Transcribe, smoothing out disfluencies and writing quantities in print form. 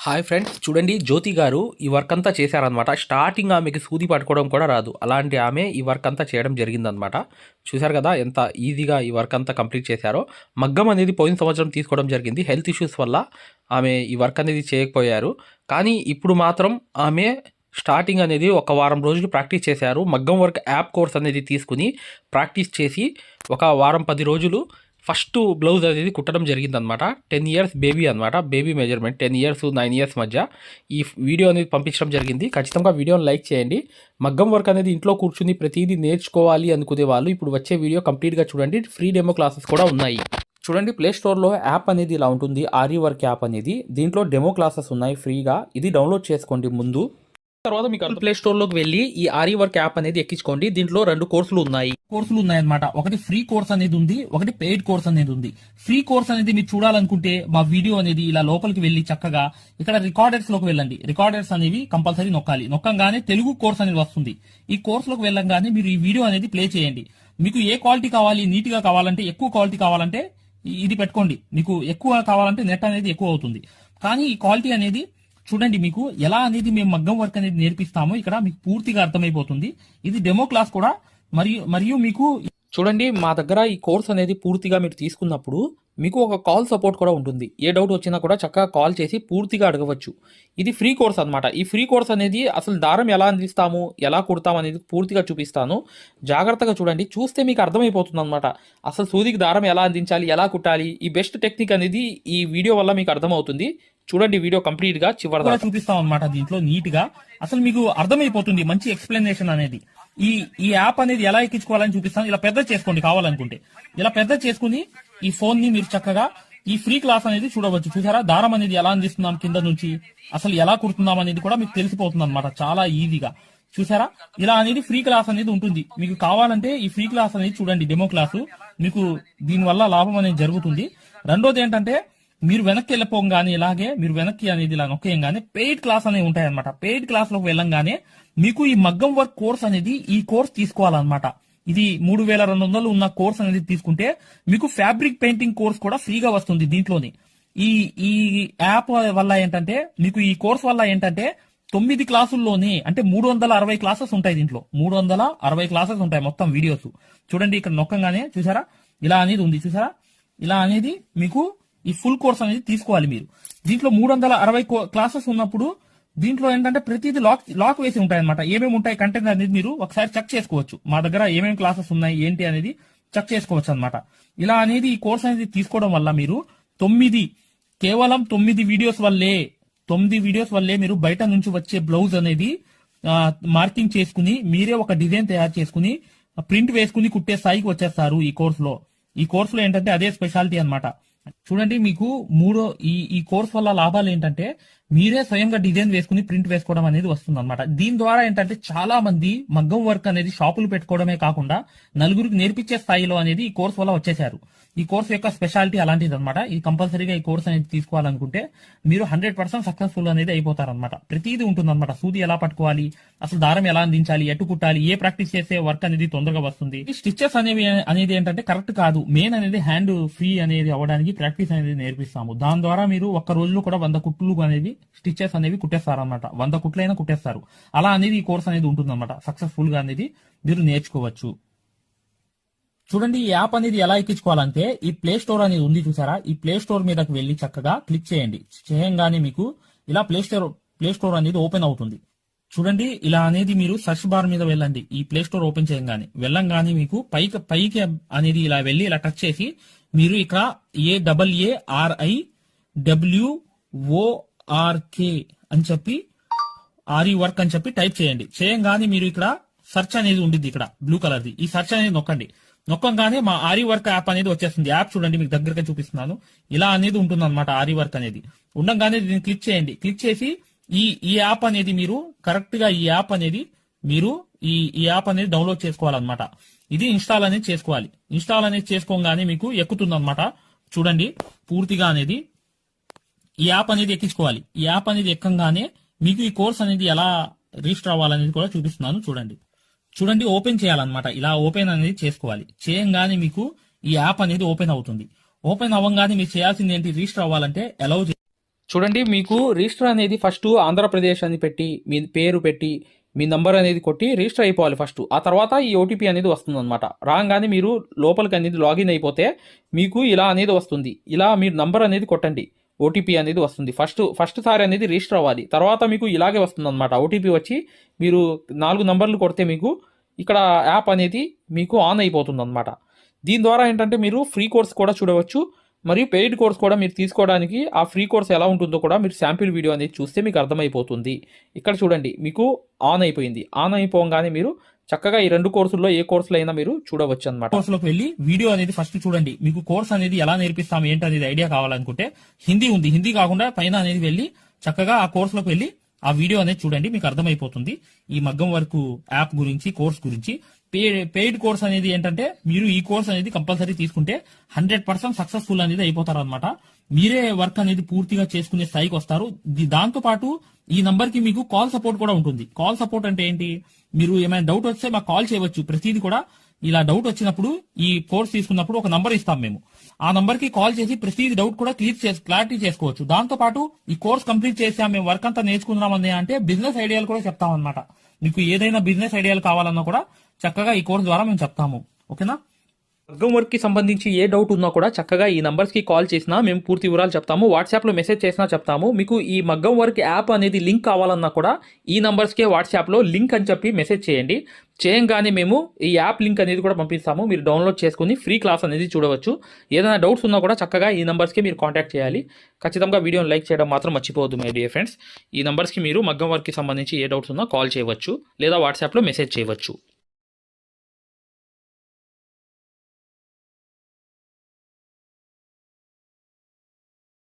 Hi friends, చూడండి జ్యోతి గారు ఈ వర్క్ అంతా చేశారనమాట. స్టార్టింగ్ ఆమెకి సూది పట్టుకోవడం కూడా రాదు. అలాంటి ఆమె ఈ వర్క్ అంతా చేయడం జరిగిందనమాట. చూశారు కదా ఎంత ఈజీగా ఈ వర్క్ అంతా కంప్లీట్ చేశారో. మగ్గం అనేది పోయిన సంవత్సరం తీసుకోవడం జరిగింది. హెల్త్ ఇష్యూస్ వల్ల ఆమె ఈ వర్క్ అనేది చేయకపోయారు. కానీ ఇప్పుడు మాత్రం ఆమె స్టార్టింగ్ అనేది ఒక వారం రోజులు ప్రాక్టీస్ చేశారు. మగ్గం వర్క్ యాప్ కోర్స్ అనేది తీసుకుని ప్రాక్టీస్ చేసి ఒక వారం 10 రోజులు ఫస్ట్ బ్లౌజ్ అనేది కుట్టడం జరిగిందనమాట. 10 ఇయర్స్ బేబీ అనమాట. బేబీ మెజర్మెంట్ 10 ఇయర్స్ 9 ఇయర్స్ మధ్య ఈ వీడియో అనేది పంపించడం జరిగింది. ఖచ్చితంగా వీడియోని లైక్ చేయండి. మగ్గం వర్క్ అనేది ఇంట్లో కూర్చుని ప్రతిదీ నేర్చుకోవాలి అనుకునే వాళ్ళు ఇప్పుడు వచ్చే వీడియో కంప్లీట్గా చూడండి. ఫ్రీ డెమో క్లాసెస్ కూడా ఉన్నాయి. చూడండి, ప్లే స్టోర్లో యాప్ అనేది ఇలా ఉంటుంది. ఆరి వర్క్ యాప్ అనేది. దీంట్లో డెమో క్లాసెస్ ఉన్నాయి ఫ్రీగా. ఇది డౌన్లోడ్ చేసుకోండి ముందు. తర్వాత మీకు ప్లే స్టోర్ లోకి వెళ్ళి ఈ ఆరి వర్క్ యాప్ అనేది ఎక్కించుకోండి. దీంట్లో 2 కోర్సులు ఉన్నాయన్నమాట. ఒకటి ఫ్రీ కోర్స్ అనేది ఉంది, ఒకటి పెయిడ్ కోర్స్ అనేది ఉంది. ఫ్రీ కోర్స్ అనేది మీరు చూడాలనుకుంటే మా వీడియో అనేది ఇలా లోపలికి వెళ్ళి చక్కగా ఇక్కడ రికార్డర్స్ లోకి వెళ్ళండి. రికార్డర్స్ అనేవి కంపల్సరీ నొక్కాలి. నొక్కంగానే తెలుగు కోర్స్ అనేది వస్తుంది. ఈ కోర్స్ లోకి వెళ్ళంగానే మీరు ఈ వీడియో అనేది ప్లే చేయండి. మీకు ఏ క్వాలిటీ కావాలి, నీట్ గా కావాలంటే, ఎక్కువ క్వాలిటీ కావాలంటే ఇది పెట్టుకోండి. మీకు ఎక్కువ కావాలంటే నెట్ అనేది ఎక్కువ అవుతుంది. కానీ ఈ క్వాలిటీ అనేది చూడండి, మీకు ఎలా అనేది మేము మగ్గం వర్క్ అనేది నేర్పిస్తామో ఇక్కడ మీకు పూర్తిగా అర్థమైపోతుంది. ఇది డెమో క్లాస్ కూడా. మరియు మీకు చూడండి, మా దగ్గర ఈ కోర్స్ అనేది పూర్తిగా మీరు తీసుకున్నప్పుడు మీకు ఒక కాల్ సపోర్ట్ కూడా ఉంటుంది. ఏ డౌట్ వచ్చినా కూడా చక్కగా కాల్ చేసి పూర్తిగా అడగవచ్చు. ఇది ఫ్రీ కోర్స్ అనమాట. ఈ ఫ్రీ కోర్స్ అనేది అసలు దారం ఎలా అందిస్తాము, ఎలా కుడతాము అనేది పూర్తిగా చూపిస్తాను. జాగ్రత్తగా చూడండి. చూస్తే మీకు అర్థమైపోతుంది అనమాట. అసలు సూదికి దారం ఎలా అందించాలి, ఎలా కుట్టాలి, ఈ బెస్ట్ టెక్నిక్ అనేది ఈ వీడియో వల్ల మీకు అర్థమవుతుంది. చూడండి, వీడియో కంప్లీట్ గా చివరిగా చూపిస్తాం అనమాట. దీంట్లో నీట్ గా అసలు మీకు అర్థమైపోతుంది. మంచి ఎక్స్ప్లెనేషన్ అనేది. ఈ యాప్ అనేది ఎలా ఎక్కించుకోవాలని చూపిస్తాను. ఇలా పెద్ద చేసుకోండి కావాలనుకుంటే. ఇలా పెద్ద చేసుకుని ఈ ఫోన్ ని మీరు చక్కగా ఈ ఫ్రీ క్లాస్ అనేది చూడవచ్చు. చూసారా, దారం అనేది ఎలా అందిస్తున్నాం కింద నుంచి, అసలు ఎలా కుడుతున్నాం అనేది కూడా మీకు తెలిసిపోతుంది అనమాట. చాలా ఈజీగా చూసారా. ఇలా అనేది ఫ్రీ క్లాస్ అనేది ఉంటుంది. మీకు కావాలంటే ఈ ఫ్రీ క్లాస్ అనేది చూడండి, డెమో క్లాసు. మీకు దీనివల్ల లాభం అనేది జరుగుతుంది. రెండోది ఏంటంటే, మీరు వెనక్కి వెళ్ళిపోగానే ఇలాగే మీరు వెనక్కి అనేది ఇలా నొక్కేయంగానే పెయిడ్ క్లాస్ అనేవి ఉంటాయన్నమాట. పెయిడ్ క్లాస్ లోకి వెళ్ళంగానే మీకు ఈ మగ్గం వర్క్ కోర్స్ అనేది ఈ కోర్స్ తీసుకోవాలన్నమాట. ఇది 3200 ఉన్న కోర్స్ అనేది తీసుకుంటే మీకు ఫ్యాబ్రిక్ పెయింటింగ్ కోర్స్ కూడా ఫ్రీగా వస్తుంది దీంట్లోని. ఈ యాప్ వల్ల ఏంటంటే, మీకు ఈ కోర్స్ వల్ల ఏంటంటే 9 క్లాసుల్లోనే అంటే 360 క్లాసెస్ ఉంటాయి. దీంట్లో 360 క్లాసెస్ ఉంటాయి మొత్తం వీడియోస్. చూడండి, ఇక్కడ నొక్కంగానే చూసారా ఇలా అనేది ఉంది. చూసారా, ఇలా అనేది మీకు ఈ ఫుల్ కోర్స్ అనేది తీసుకోవాలి మీరు. దీంట్లో 360 క్లాసెస్ ఉన్నప్పుడు దీంట్లో ఏంటంటే ప్రతిదీ లాక్ వేసి ఉంటాయి అనమాట. ఏమేమి ఉంటాయి కంటెంట్ అనేది మీరు ఒకసారి చెక్ చేసుకోవచ్చు. మా దగ్గర ఏమేమి క్లాసెస్ ఉన్నాయి ఏంటి అనేది చెక్ చేసుకోవచ్చు అనమాట. ఇలా అనేది ఈ కోర్స్ అనేది తీసుకోవడం వల్ల మీరు కేవలం 9 వీడియోస్ వల్లే మీరు బయట నుంచి వచ్చే బ్లౌజ్ అనేది మార్కింగ్ చేసుకుని మీరే ఒక డిజైన్ తయారు చేసుకుని ప్రింట్ వేసుకుని కుట్టే స్థాయికి వచ్చేస్తారు ఈ కోర్సులో. ఈ కోర్సులో ఏంటంటే అదే స్పెషాలిటీ అనమాట. చూడండి, మీకు ఈ కోర్స్ వల్ల లాభాలు ఏంటంటే మీరే స్వయంగా డిజైన్ వేసుకుని ప్రింట్ వేసుకోవడం అనేది వస్తుంది అనమాట. దీని ద్వారా ఏంటంటే చాలా మంది మగ్గం వర్క్ అనేది షాపులు పెట్టుకోవడమే కాకుండా నలుగురికి నేర్పించే స్థాయిలో అనేది ఈ కోర్స్ వల్ల వచ్చేసారు. ఈ కోర్స్ యొక్క స్పెషాలిటీ అలాంటిది అనమాట. ఇది కంపల్సరీగా ఈ కోర్స్ అనేది తీసుకోవాలనుకుంటే మీరు 100% సక్సెస్ఫుల్ అనేది అయిపోతారనమాట. ప్రతిదీ ఉంటుంది అనమాట. సూది ఎలా పట్టుకోవాలి, అసలు దారం ఎలా అందించాలి, ఎటు కుట్టాలి, ఏ ప్రాక్టీస్ చేస్తే వర్క్ అనేది తొందరగా వస్తుంది. ఈ స్టిచెస్ అనేది ఏంటంటే కరెక్ట్ కాదు. మెయిన్ అనేది హ్యాండ్ ఫ్రీ అనేది అవ్వడానికి ప్రాక్టీస్ అనేది నేర్పిస్తాము. దాని ద్వారా మీరు ఒక్క రోజులో కూడా 100 కుట్లు అనేది స్టిచెస్ అనేవి కుట్టేస్తారనమాట. 100 కుట్లైనా కుట్టేస్తారు. అలా అనేది ఈ కోర్స్ అనేది ఉంటుంది అనమాట. సక్సెస్ఫుల్ గా అనేది మీరు నేర్చుకోవచ్చు. చూడండి, ఈ యాప్ అనేది ఎలా ఎక్కించుకోవాలంటే ఈ ప్లే స్టోర్ అనేది ఉంది చూసారా. ఈ ప్లే స్టోర్ మీదకి వెళ్ళి చక్కగా క్లిక్ చేయండి. చేయంగానే మీకు ఇలా ప్లే స్టోర్ అనేది ఓపెన్ అవుతుంది. చూడండి, ఇలా అనేది మీరు సర్చ్ బార్ మీద వెళ్ళండి. ఈ ప్లే స్టోర్ ఓపెన్ వెళ్ళంగానే మీకు పైకి అనేది ఇలా వెళ్ళి ఇలా టచ్ చేసి మీరు ఇక్కడ AARIWORK అని చెప్పి ఆరి వర్క్ అని చెప్పి టైప్ చేయండి. చేయంగానే మీరు ఇక్కడ సెర్చ్ అనేది ఉంటుంది. ఇక్కడ బ్లూ కలర్ది ఈ సెర్చ్ అనేది నొక్కంగానే మా ఆరి వర్క్ యాప్ అనేది వచ్చేస్తుంది. యాప్ చూడండి, మీకు దగ్గరగా చూపిస్తున్నాను. ఇలా అనేది ఉంటుంది అనమాట. ఆరి వర్క్ అనేది ఉండగానే దీన్ని క్లిక్ చేయండి. క్లిక్ చేసి ఈ యాప్ అనేది మీరు కరెక్ట్ గా ఈ యాప్ అనేది డౌన్లోడ్ చేసుకోవాలన్నమాట. ఇది ఇన్స్టాల్ అనేది చేసుకోవాలి. ఇన్స్టాల్ అనేది చేసుకోగానే మీకు ఎక్కుతుంది అనమాట. చూడండి, పూర్తిగా అనేది ఈ యాప్ అనేది ఎక్కించుకోవాలి. ఈ యాప్ అనేది ఎక్కంగానే మీకు ఈ కోర్స్ అనేది ఎలా రిజిస్టర్ అవ్వాలనేది కూడా చూపిస్తున్నాను. చూడండి, ఓపెన్ చేయాలన్నమాట. ఇలా ఓపెన్ అనేది చేసుకోవాలి. చేయంగానే మీకు ఈ యాప్ అనేది ఓపెన్ అవుతుంది. ఓపెన్ అవ్వగానే మీరు చేయాల్సింది ఏంటి, రిజిస్టర్ అవ్వాలంటే చూడండి, మీకు రిజిస్టర్ అనేది ఫస్ట్ ఆంధ్రప్రదేశ్ అని పెట్టి మీ పేరు పెట్టి మీ నంబర్ అనేది కొట్టి రిజిస్టర్ అయిపోవాలి ఫస్ట్. ఆ తర్వాత ఈ ఓటీపీ అనేది వస్తుందన్నమాట. రాగానే మీరు లోపలికి అనేది లాగిన్ అయిపోతే మీకు ఇలా అనేది వస్తుంది. ఇలా మీరు నంబర్ అనేది కొట్టండి, ఓటీపీ అనేది వస్తుంది. ఫస్ట్ సారి అనేది రిజిస్టర్ అవ్వాలి. తర్వాత మీకు ఇలాగే వస్తుందన్నమాట. ఓటీపీ వచ్చి మీరు 4 నంబర్లు కొడితే మీకు ఇక్కడ యాప్ అనేది మీకు ఆన్ అయిపోతుంది అనమాట. దీని ద్వారా ఏంటంటే మీరు ఫ్రీ కోర్స్ కూడా చూడవచ్చు, మరియు పెయిడ్ కోర్స్ కూడా మీరు తీసుకోవడానికి ఆ ఫ్రీ కోర్స్ ఎలా ఉంటుందో కూడా మీరు శాంపిల్ వీడియో అనేది చూస్తే మీకు అర్థమైపోతుంది. ఇక్కడ చూడండి, మీకు ఆన్ అయిపోయింది. ఆన్ అయిపోగానే మీరు చక్కగా ఈ 2 కోర్సుల్లో ఏ కోర్సులో అయినా మీరు చూడవచ్చు అనమాట. కోర్సులోకి వెళ్ళి వీడియో అనేది ఫస్ట్ చూడండి. మీకు కోర్స్ అనేది ఎలా నేర్పిస్తాం ఏంటి అనేది ఐడియా కావాలనుకుంటే హిందీ ఉంది, హిందీ కాకుండా పైన అనేది వెళ్ళి చక్కగా ఆ కోర్సులోకి వెళ్ళి ఆ వీడియో అనేది చూడండి, మీకు అర్థమైపోతుంది ఈ మగ్గం వర్క్ యాప్ గురించి, కోర్స్ గురించి. పెయిడ్ కోర్స్ అనేది ఏంటంటే మీరు ఈ కోర్స్ అనేది కంపల్సరీ తీసుకుంటే 100% సక్సెస్ఫుల్ అనేది అయిపోతారు అనమాట. మీరే వర్క్ అనేది పూర్తిగా చేసుకునే స్థాయికి వస్తారు. దాంతో పాటు ఈ నంబర్ కి మీకు కాల్ సపోర్ట్ కూడా ఉంటుంది. కాల్ సపోర్ట్ అంటే ఏంటి, మీరు ఏమైనా డౌట్ వస్తే మాకు కాల్ చేయవచ్చు. ప్రతిదీ కూడా ఇలా డౌట్ వచ్చినప్పుడు ఈ కోర్స్ తీసుకున్నప్పుడు ఒక నంబర్ ఇస్తాం మేము. ఆ నంబర్ కి కాల్ చేసి ప్రతి డౌట్ కూడా క్లారిటీ చేసుకోవచ్చు. దాంతో పాటు ఈ కోర్స్ కంప్లీట్ చేసాం, మేము వర్క్ అంతా నేర్చుకున్నామని అంటే బిజినెస్ ఐడియాలు కూడా చెప్తాం అనమాట. మీకు ఏదైనా బిజినెస్ ఐడియాలు కావాలన్నా కూడా చక్కగా ఈ కోర్స్ ద్వారా మేము చెప్తాము. ఓకేనా? మగ్గం వర్క్ కి సంబంధించి ఏ డౌట్ ఉన్నా కూడా చక్కగా ఈ నంబర్స్ కి కాల్ చేసినా మేము పూర్తి వివరాలు చెప్తాము. వాట్సాప్ లో మెసేజ్ చేసినా చెప్తాము. మీకు ఈ మగ్గం వర్క్ యాప్ అనేది లింక్ కావాలన్నా కూడా ఈ నంబర్స్ కే వాట్సాప్ లో లింక్ అని చెప్పి మెసేజ్ చేయండి. చేయంగానే మేము ఈ యాప్ లింక్ అనేది కూడా పంపిస్తాము. మీరు డౌన్లోడ్ చేసుకుని ఫ్రీ క్లాస్ అనేది చూడవచ్చు. ఏదైనా డౌట్స్ ఉన్నా కూడా చక్కగా ఈ నంబర్స్కి మీరు కాంటాక్ట్ చేయాలి. ఖచ్చితంగా వీడియోని లైక్ చేయడం మాత్రం మర్చిపోవద్దు మై డియర్ ఫ్రెండ్స్. ఈ నంబర్స్కి మీరు మగ్గం వర్క్కి సంబంధించి ఏ డౌట్స్ ఉన్నా కాల్ చేయవచ్చు లేదా వాట్సాప్లో మెసేజ్ చేయవచ్చు.